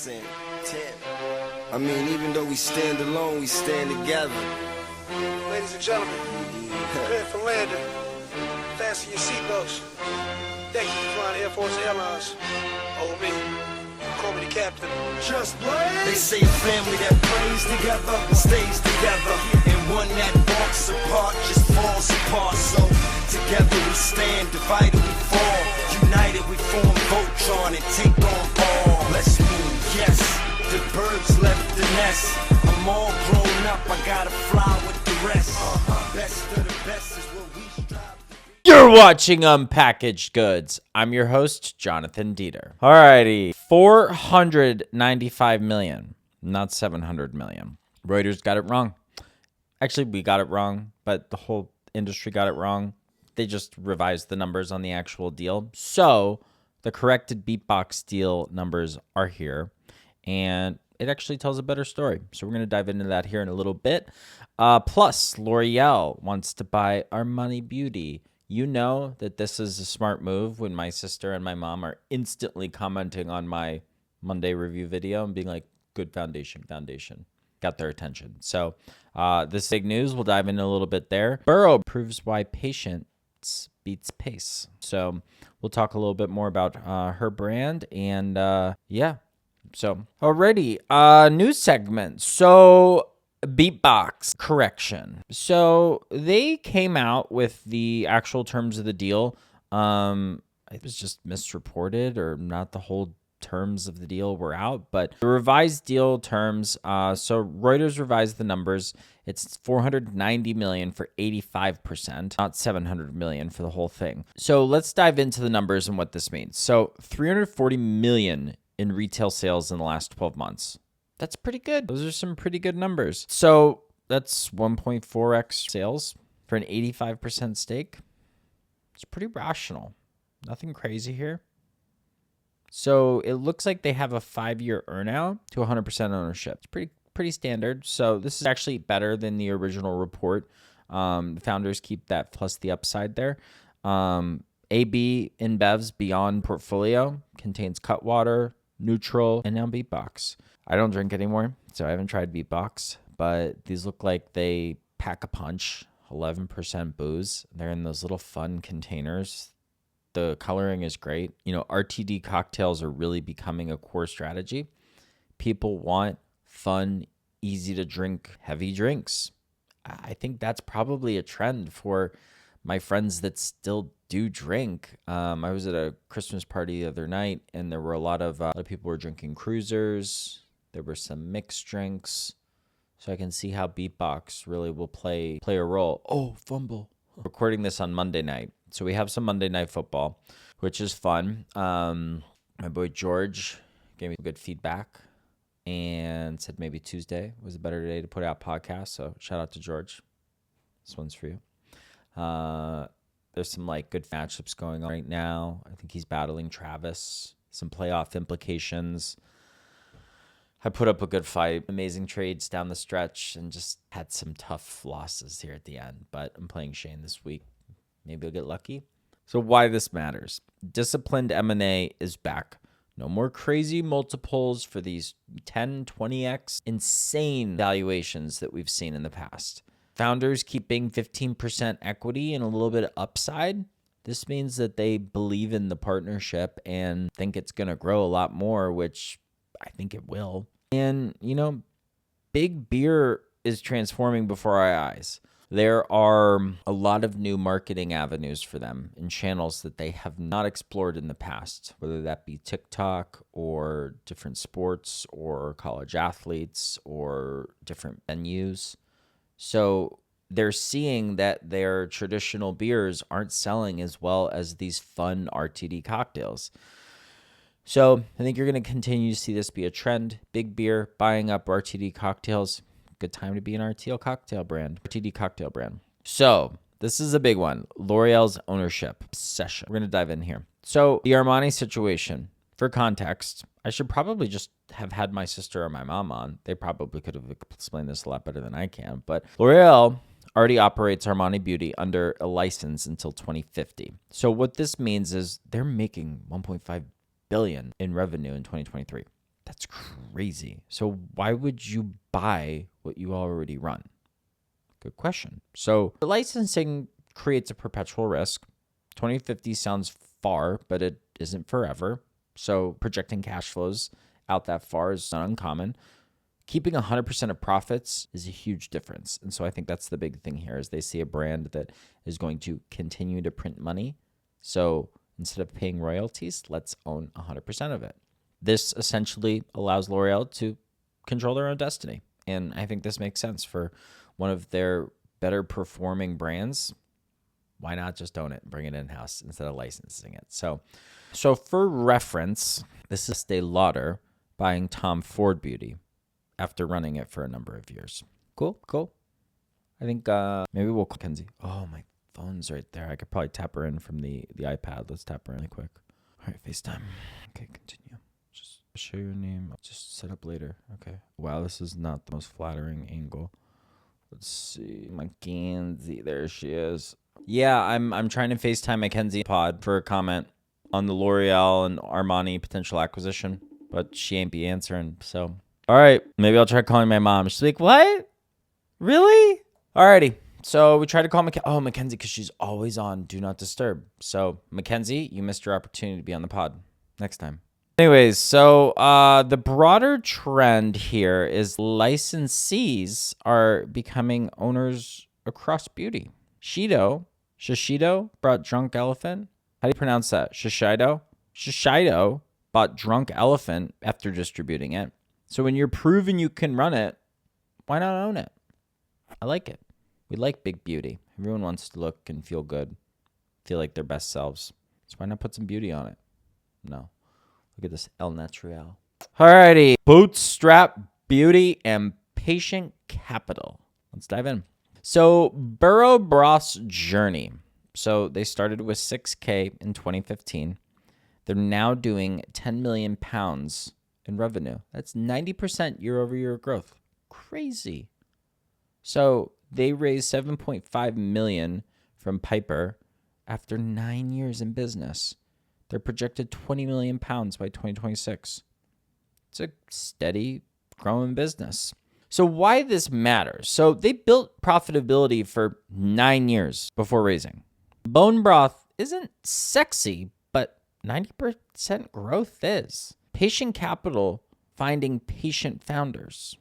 saying 10. I mean, even though we stand alone, we stand together. Ladies and gentlemen, prepare for landing. Fasten your seatbelts. Thank you for flying Air Force Airlines. Oh, me. Call me the captain. Just blaze. They say a family that plays together stays together, and one that walks apart just falls apart. So together we stand, divided we fall, united we form Voltron and take on all. Let's move, yes. The birds left the nest. I'm all grown up, I gotta fly with the rest. Best of the best is what we strive to be. You're watching Unpackaged Goods. I'm your host, Jonathan Dieter. Alrighty, 495 million, not 700 million. Reuters got it wrong. Actually, we got it wrong, but the whole industry got it wrong. They just revised the numbers on the actual deal. So the corrected BeatBox deal numbers are here, and it actually tells a better story. So we're going to dive into that here in a little bit. Plus, L'Oreal wants to buy Armani Beauty. You know that this is a smart move when my sister and my mom are instantly commenting on my Monday review video and being like, good foundation. Got their attention. So this big news, we'll dive into a little bit there. Borough proves why patience beats pace. So we'll talk a little bit more about her brand and yeah. So already, news segment. So BeatBox correction. So they came out with the actual terms of the deal. It was just misreported, or not the whole terms of the deal were out, but the revised deal terms. So Reuters revised the numbers. It's 490 million for 85%, not 700 million for the whole thing. So let's dive into the numbers and what this means. So 340 million in retail sales in the last 12 months. That's pretty good. Those are some pretty good numbers. So that's 1.4x sales for an 85% stake. It's pretty rational. Nothing crazy here. So it looks like they have a 5-year earnout to 100% ownership. It's pretty standard. So this is actually better than the original report. The founders keep that plus the upside there. AB InBev's Beyond portfolio contains Cutwater, Neutral, and now BeatBox. I don't drink anymore, so I haven't tried BeatBox, but these look like they pack a punch. 11% booze. They're in those little fun containers. The coloring is great. You know, RTD cocktails are really becoming a core strategy. People want fun, easy to drink, heavy drinks. I think that's probably a trend for my friends that still do drink. I was at a Christmas party the other night, and there were a lot of people were drinking cruisers. There were some mixed drinks. So I can see how BeatBox really will play a role. Oh, fumble. Recording this on Monday night. So we have some Monday Night Football, which is fun. My boy George gave me good feedback and said maybe Tuesday was a better day to put out podcasts. So shout out to George. This one's for you. There's some like good matchups going on right now. I think he's battling Travis, some playoff implications. I put up a good fight, amazing trades down the stretch, and just had some tough losses here at the end. But I'm playing Shane this week. Maybe I'll get lucky. So why this matters. Disciplined M&A is back. No more crazy multiples for these 10, 20x insane valuations that we've seen in the past. Founders keeping 15% equity and a little bit of upside. This means that they believe in the partnership and think it's going to grow a lot more, which I think it will. And, you know, big beer is transforming before our eyes. There are a lot of new marketing avenues for them and channels that they have not explored in the past, whether that be TikTok or different sports or college athletes or different venues. So they're seeing that their traditional beers aren't selling as well as these fun RTD cocktails. So I think you're going to continue to see this be a trend. Big beer buying up RTD cocktails. Good time to be an RTD cocktail brand. So this is a big one. L'Oreal's ownership obsession. We're going to dive in here. So the Armani situation, for context, I should probably just have had my sister or my mom on. They probably could have explained this a lot better than I can. But L'Oreal already operates Armani Beauty under a license until 2050. So what this means is they're making $1.5 billion in revenue in 2023. That's crazy. So why would you buy what you already run? Good question. So licensing creates a perpetual risk. 2050 sounds far, but it isn't forever. So projecting cash flows out that far is not uncommon. Keeping 100% of profits is a huge difference. And so I think that's the big thing here is they see a brand that is going to continue to print money. So instead of paying royalties, let's own 100% of it. This essentially allows L'Oreal to control their own destiny. And I think this makes sense for one of their better performing brands. Why not just own it and bring it in-house instead of licensing it? So for reference, this is Estee Lauder buying Tom Ford Beauty after running it for a number of years. Cool. I think maybe we'll call Kenzie. Oh, my phone's right there. I could probably tap her in from the iPad. Let's tap her in really quick. All right, FaceTime. Okay, continue. Just show your name. Just set up later. Okay. Wow, this is not the most flattering angle. Let's see. Mackenzie. There she is. Yeah, I'm trying to FaceTime Mackenzie pod for a comment on the L'Oreal and Armani potential acquisition, but she ain't be answering. So, all right, maybe I'll try calling my mom. She's like, what? Really? Alrighty. So we tried to call Mackenzie because she's always on Do Not Disturb. So Mackenzie, you missed your opportunity to be on the pod next time. Anyways, so the broader trend here is licensees are becoming owners across beauty. Shiseido bought Drunk Elephant. How do you pronounce that? Shiseido bought Drunk Elephant after distributing it. So when you're proving you can run it, why not own it? I like it. We like big beauty. Everyone wants to look and feel good, feel like their best selves. So why not put some beauty on it? No. Look at this El Natural. Alrighty. Bootstrap Beauty and Patient Capital. Let's dive in. So Borough Broth's journey. So they started with 6K in 2015. They're now doing 10 million pounds in revenue. That's 90% year-over-year growth. Crazy. So they raised 7.5 million from Piper after 9 years in business. They're projected 20 million pounds by 2026. It's a steady growing business. So why this matters? So they built profitability for 9 years before raising. Bone broth isn't sexy, but 90% growth is. Patient capital finding patient founders.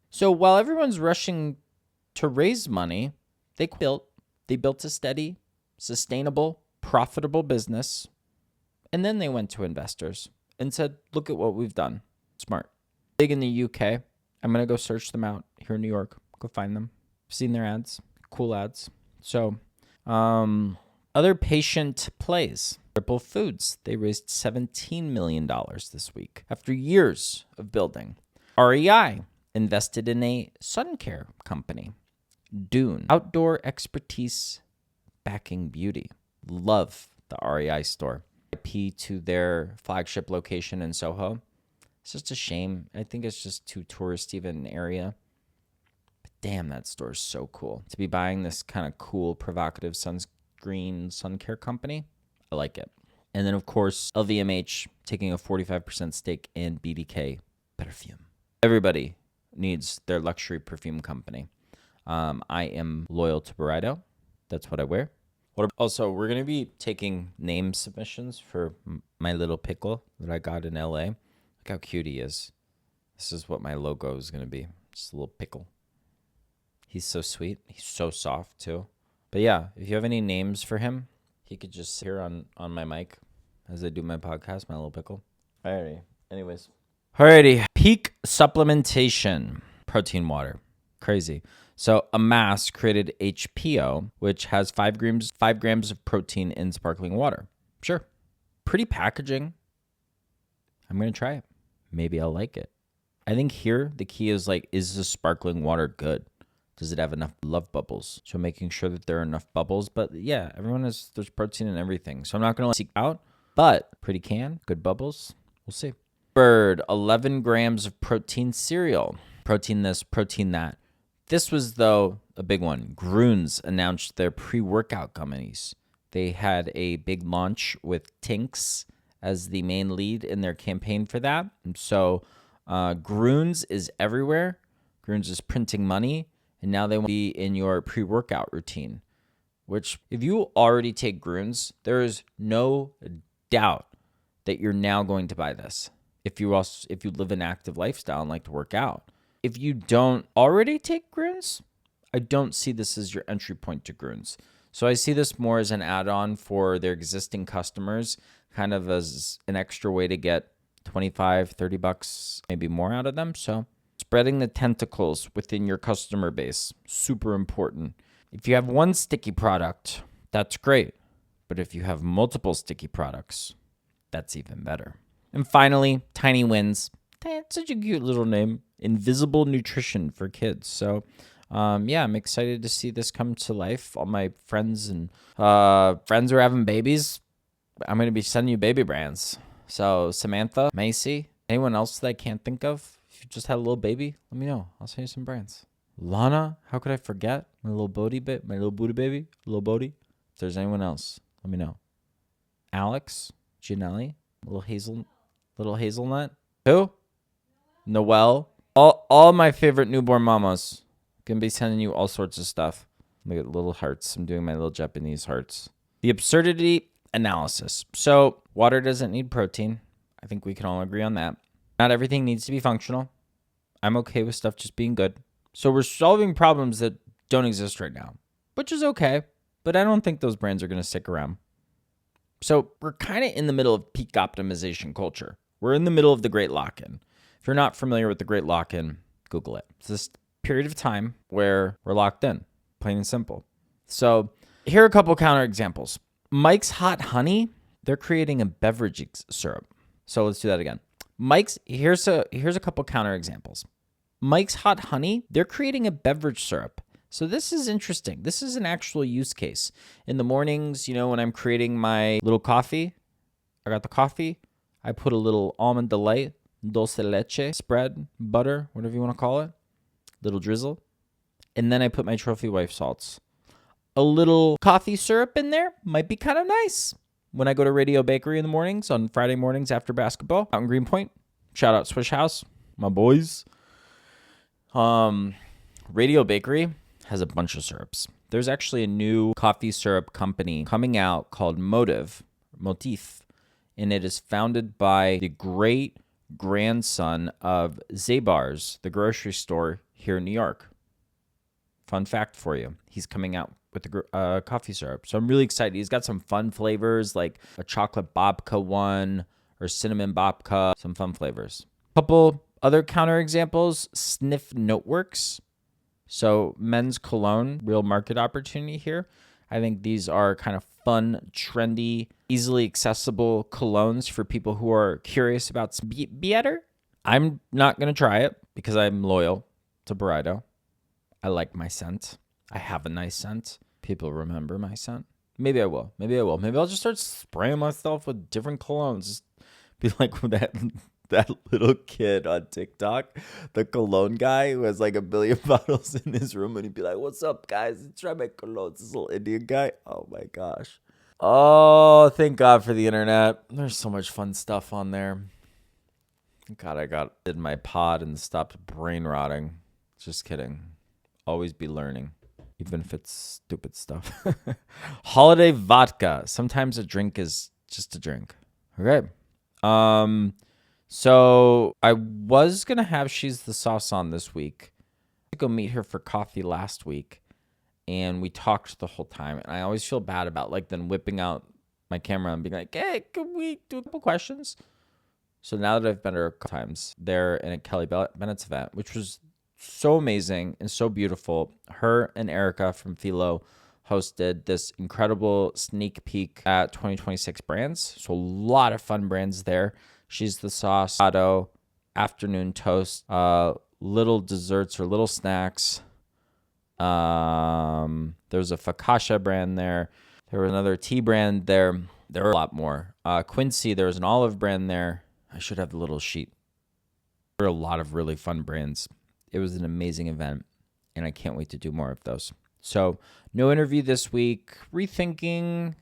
So while everyone's rushing to raise money, they built a steady, sustainable, profitable business. And then they went to investors and said, look at what we've done. Smart. Big in the UK. I'm going to go search them out here in New York. Go find them. Seen their ads. Cool ads. So other patient plays. Ripple Foods. They raised $17 million this week after years of building. REI invested in a sun care company. Dune. Outdoor expertise backing beauty. Love the REI store. IP to their flagship location in Soho. It's just a shame. I think it's just too touristy of an area. But damn, that store is so cool. To be buying this kind of cool, provocative sunscreen sun care company, I like it. And then, of course, LVMH taking a 45% stake in BDK Parfums. Everybody needs their luxury perfume company. I am loyal to Barista. That's what I wear. Also, we're going to be taking name submissions for my little pickle that I got in LA. Look how cute he is. This is what my logo is going to be. Just a little pickle. He's so sweet. He's so soft, too. But yeah, if you have any names for him, he could just sit here on my mic as I do my podcast, my little pickle. Alrighty. Peak supplementation. Protein water. Crazy. So AMASS created HPO, which has 5 grams of protein in sparkling water. Sure. Pretty packaging. I'm going to try it. Maybe I'll like it. I think here the key is is the sparkling water good? Does it have enough love bubbles? So making sure that there are enough bubbles. But yeah, there's protein in everything. So I'm not going to seek out, but pretty can, good bubbles. We'll see. Bird, 11 grams of protein cereal. Protein this, protein that. This was, though, a big one. Grüns announced their pre-workout gummies. They had a big launch with Tinks as the main lead in their campaign for that. And so Grunes is everywhere. Grunes is printing money, and now they want to be in your pre-workout routine, which if you already take Grunes, there is no doubt that you're now going to buy this. If you live an active lifestyle and like to work out. If you don't already take Grunes, I don't see this as your entry point to Grunes. So I see this more as an add-on for their existing customers, kind of as an extra way to get $25, $30, maybe more out of them. So spreading the tentacles within your customer base, super important. If you have one sticky product, that's great. But if you have multiple sticky products, that's even better. And finally, Tiny Wins. That's such a cute little name. Invisible nutrition for kids. So I'm excited to see this come to life. All my friends and friends who are having babies, I'm going to be sending you baby brands. So Samantha, Macy, anyone else that I can't think of, if you just had a little baby, let me know. I'll send you some brands. Lana, how could I forget? My little booty baby, little Bodie. If there's anyone else, let me know. Alex, Janelli, little hazelnut. Who? Noelle. All my favorite newborn mamas. Gonna be sending you all sorts of stuff. Look at little hearts. I'm doing my little Japanese hearts. The absurdity analysis. So water doesn't need protein. I think we can all agree on that. Not everything needs to be functional. I'm okay with stuff just being good. So we're solving problems that don't exist right now, which is okay. But I don't think those brands are going to stick around. So we're kind of in the middle of peak optimization culture. We're in the middle of the great lock-in. If you're not familiar with the great lock-in, Google it. It's this period of time where we're locked in, plain and simple. So here are a couple counter examples. Mike's Hot Honey, they're creating a beverage syrup. So let's do that again. Here's a couple counter examples. Mike's Hot Honey, they're creating a beverage syrup. So this is interesting. This is an actual use case. In the mornings, when I'm creating my little coffee, I got the coffee. I put a little almond delight, dulce de leche, spread, butter, whatever you want to call it, little drizzle. And then I put my trophy wife salts. A little coffee syrup in there might be kind of nice. When I go to Radio Bakery in the mornings, on Friday mornings after basketball, out in Greenpoint, shout out Swish House, my boys. Radio Bakery has a bunch of syrups. There's actually a new coffee syrup company coming out called Motif, and it is founded by the great grandson of Zabar's, the grocery store here in New York. Fun fact for you. He's coming out with the coffee syrup. So I'm really excited. He's got some fun flavors like a chocolate babka one or cinnamon babka, some fun flavors. Couple other counter examples, Snif Notewrks. So men's cologne, real market opportunity here. I think these are kind of fun, trendy, easily accessible colognes for people who are curious about some better. I'm not going to try it because I'm loyal to Barito. I like my scent. I have a nice scent. People remember my scent. Maybe I will. Maybe I'll just start spraying myself with different colognes. Just be like that little kid on TikTok, the cologne guy who has like 1 billion bottles in his room, and he'd be like, "What's up, guys? Try my cologne." This little Indian guy. Oh my gosh. Oh, thank God for the internet. There's so much fun stuff on there. Thank God I got in my pod and stopped brain rotting. Just kidding. Always be learning, even if it's stupid stuff. Holiday vodka. Sometimes a drink is just a drink. Okay. So I was going to have She's the Sauce on this week. I go meet her for coffee last week, and we talked the whole time. And I always feel bad about then whipping out my camera and being like, "Hey, can we do a couple questions?" So now that I've met her a couple times, they're in a Kelly Bennett's event, which was so amazing and so beautiful. Her and Erica from Philo hosted this incredible sneak peek at 2026 brands. So a lot of fun brands there. She's the Sauce, afternoon toast, little desserts or little snacks. There's a focaccia brand there. There was another tea brand there. There were a lot more. Quincy, there was an olive brand there. I should have the little sheet. There were a lot of really fun brands. It was an amazing event, and I can't wait to do more of those. So no interview this week. Rethinking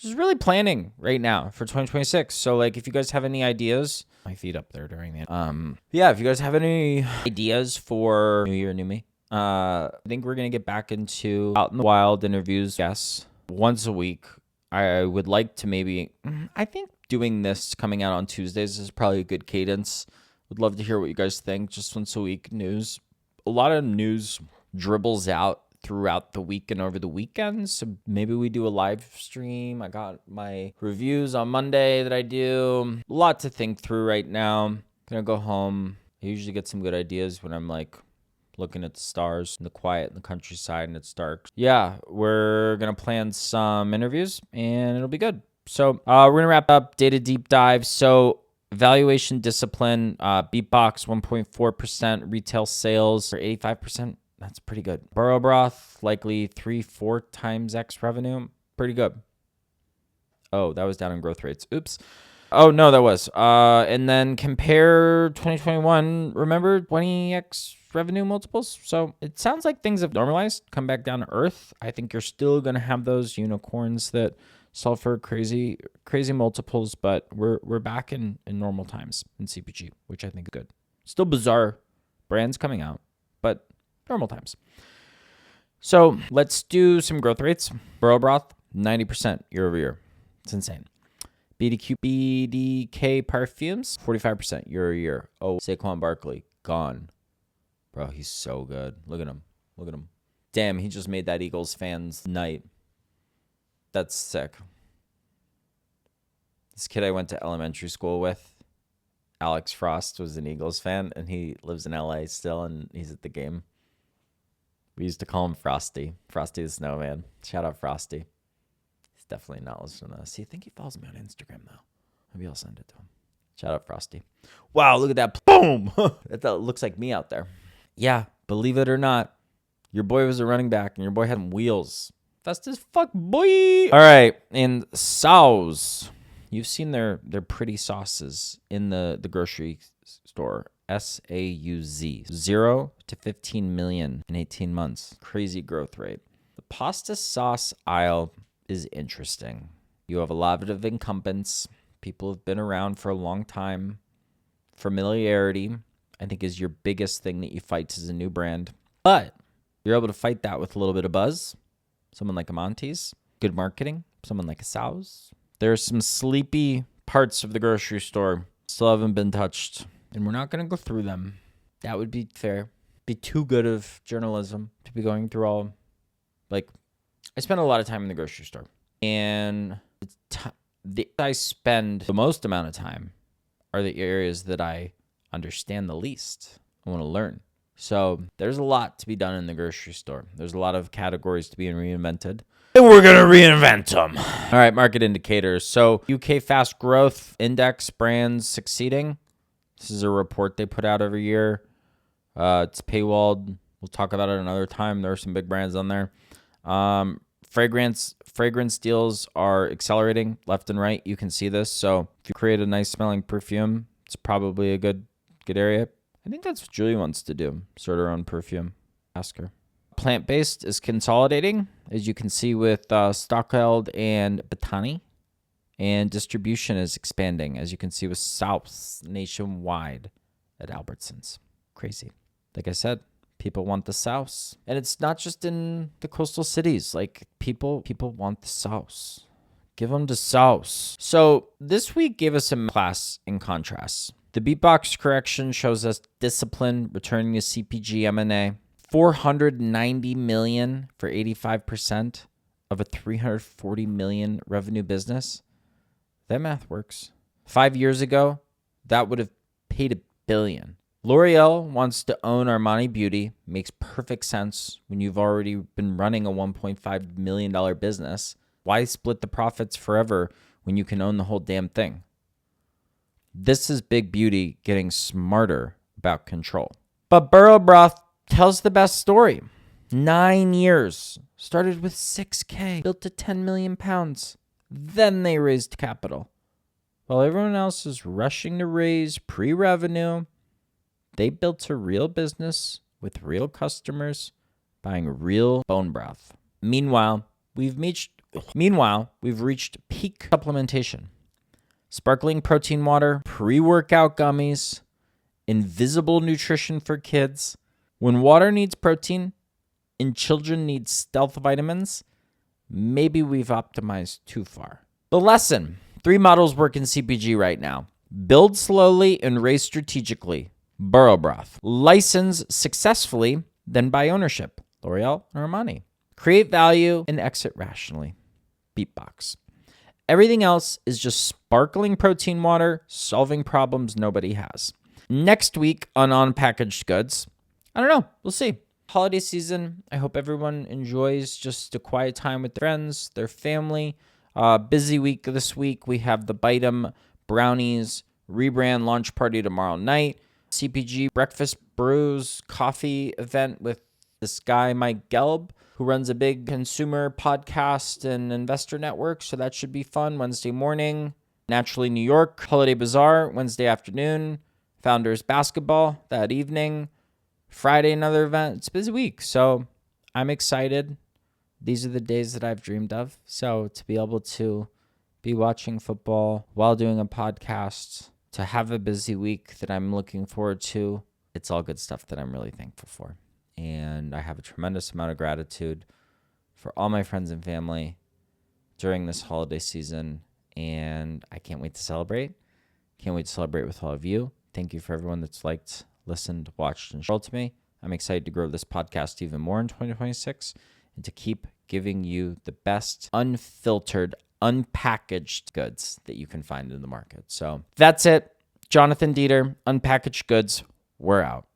just really planning right now for 2026. So like, if you guys have any ideas, my feet up there during the, yeah, if you guys have any ideas for New Year, New Me, I think we're going to get back into out in the wild interviews. Yes. Once a week. I would like to I think doing this coming out on Tuesdays is probably a good cadence. Would love to hear what you guys think. Just once a week news. A lot of news dribbles out throughout the week and over the weekend. So maybe we do a live stream. I got my reviews on Monday that I do. A lot to think through right now. Gonna go home. I usually get some good ideas when I'm like looking at the stars in the quiet in the countryside and it's dark. Yeah, we're gonna plan some interviews and it'll be good. So we're gonna wrap up data deep dive. So valuation discipline, BeatBox 1.4% retail sales for 85%. That's pretty good. Borough Broth likely 3-4 times X revenue. Pretty good. Oh, that was down in growth rates. Oops. Oh, no, that was. And then compare 2021. Remember 20X revenue multiples? So it sounds like things have normalized, come back down to earth. I think you're still going to have those unicorns that sell for crazy multiples, but we're back in normal times in CPG, which I think is good. Still bizarre brands coming out, but normal times. So let's do some growth rates. Borough Broth, 90% year over year. It's insane. BDK Parfums, 45% year over year. Oh, Saquon Barkley, gone. Bro, he's so good. Look at him. Look at him. Damn, he just made that Eagles fans' night. That's sick. This kid I went to elementary school with, Alex Frost, was an Eagles fan, and he lives in LA still, and he's at the game. We used to call him Frosty. Frosty the Snowman. Shout out Frosty. He's definitely not listening to this. I think he follows me on Instagram, though. Maybe I'll send it to him. Shout out Frosty. Wow, look at that. Boom! That looks like me out there. Yeah, believe it or not, your boy was a running back, and your boy had wheels. Fast as fuck, boy! All right, and sauce. You've seen their pretty sauces in the grocery store. SAUZ. 0 to 15 million in 18 months. Crazy growth rate. The pasta sauce aisle is interesting. You have a lot of incumbents. People have been around for a long time. Familiarity, I think, is your biggest thing that you fight as a new brand. But you're able to fight that with a little bit of buzz. Someone like a Monty's. Good marketing. Someone like a Sal's. There are some sleepy parts of the grocery store still haven't been touched. And we're not going to go through them. That would be fair. Be too good of journalism to be going through all. Like, I spend a lot of time in the grocery store. And I spend the most amount of time are the areas that I understand the least. I want to learn. So there's a lot to be done in the grocery store. There's a lot of categories to be reinvented. And we're going to reinvent them. All right, market indicators. So UK Fast Growth Index brands succeeding. This is a report they put out every year. It's paywalled. We'll talk about it another time. There are some big brands on there. Fragrance deals are accelerating left and right. You can see this. So if you create a nice smelling perfume, it's probably a good area. I think that's what Julie wants to do. Start her own perfume. Ask her. Plant-based is consolidating, as you can see with Stockheld and Batani. And distribution is expanding, as you can see with Souths nationwide at Albertsons. Crazy. Like I said, people want the Souths. And it's not just in the coastal cities. Like, people want the Souths. Give them the Souths. So this week gave us a class in contrast. The BeatBox correction shows us discipline returning to CPG M&A. $490 million for 85% of a $340 million revenue business. That math works. 5 years ago, that would have paid $1 billion. L'Oreal wants to own Armani Beauty. Makes perfect sense when you've already been running a $1.5 million business. Why split the profits forever when you can own the whole damn thing? This is big beauty getting smarter about control. But Borough Broth tells the best story. 9 years. Started with $6K. Built to 10 million pounds. Then they raised capital. While everyone else is rushing to raise pre-revenue, they built a real business with real customers buying real bone broth. Meanwhile, we've Meanwhile, we've reached peak supplementation. Sparkling protein water, pre-workout gummies, invisible nutrition for kids. When water needs protein and children need stealth vitamins, maybe we've optimized too far. The lesson: 3 models work in CPG right now. Build slowly and raise strategically. Borough Broth. License successfully, then buy ownership. L'Oreal or Armani. Create value and exit rationally. BeatBox. Everything else is just sparkling protein water solving problems nobody has. Next week on Unpackaged Goods, I don't know. We'll see. Holiday season. I hope everyone enjoys just a quiet time with their friends, their family. Busy week this week. We have the Bite 'em Brownies rebrand launch party tomorrow night. CPG breakfast brews coffee event with this guy, Mike Gelb, who runs a big consumer podcast and investor network. So that should be fun. Wednesday morning. Naturally, New York. Holiday Bazaar, Wednesday afternoon. Founders basketball that evening. Friday, another event. It's a busy week. So I'm excited. These are the days that I've dreamed of. So to be able to be watching football while doing a podcast, to have a busy week that I'm looking forward to, it's all good stuff that I'm really thankful for. And I have a tremendous amount of gratitude for all my friends and family during this holiday season. And I can't wait to celebrate. Can't wait to celebrate with all of you. Thank you for everyone that's liked, listened, watched, and shared to me. I'm excited to grow this podcast even more in 2026 and to keep giving you the best unfiltered, unpackaged goods that you can find in the market. So that's it. Jonathan Dieter, Unpackaged Goods. We're out.